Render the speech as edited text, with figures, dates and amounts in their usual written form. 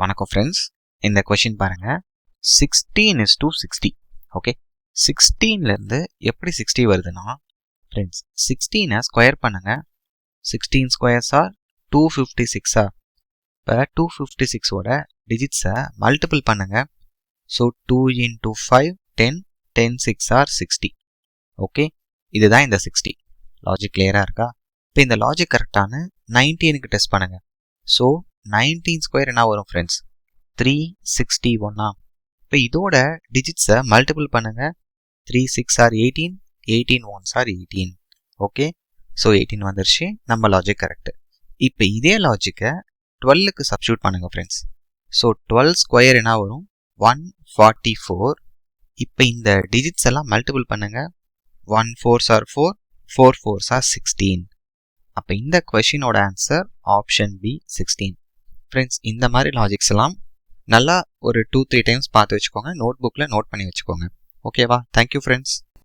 வணக்கம் ஃப்ரெண்ட்ஸ், இந்த கொஷின் பாருங்க. 16 is to 60. ஓகே, 16லேருந்து எப்படி 60 வருதுன்னா ஃப்ரெண்ட்ஸ் 16 ஸ்கொயர் பண்ணுங்க. 16 ஸ்கொயர்ஸ் ஆர் 256 இப்போ 256ஓட டிஜிட்ஸை மல்டிபிள் பண்ணுங்க. So 2 into 5 10 10 6 are 60. ஓகே, இதுதான் இந்த 60. லாஜிக் கிளியராக இருக்கா? இப்போ இந்த லாஜிக் கரெக்டான 19க்கு டெஸ்ட் பண்ணுங்க. ஸோ 19 ஸ்கொயர் என்ன வரும் ஃப்ரெண்ட்ஸ்? 361. இப்போ இதோட டிஜிட்ஸை மல்டிபிள் பண்ணுங்க. 3 6 R 18 18 1s R 18. Okay, so 18 வந்துருச்சு. நம்ம லாஜிக் கரெக்டு. இப்போ இதே லாஜிக்கை 12க்கு சப்ஸ்டியூட் பண்ணுங்க ஃப்ரெண்ட்ஸ். ஸோ 12 ஸ்கொயர் என்ன வரும்? 144. இப்போ இந்த டிஜிட்ஸ் எல்லாம் மல்டிபிள் பண்ணுங்க. 1 4s ஆர் 4 4 4s ஆர் 16. அப்போ இந்த கொஷினோட ஆன்சர் ஆப்ஷன் பி 16. ஃப்ரெண்ட்ஸ், இந்த மாதிரி லாஜிக்ஸ் எல்லாம் நல்லா ஒரு 2-3 டைம்ஸ் பார்த்து வச்சுக்கோங்க. நோட் புக்கில் நோட் பண்ணி வச்சுக்கோங்க. ஓகேவா? Thank you friends.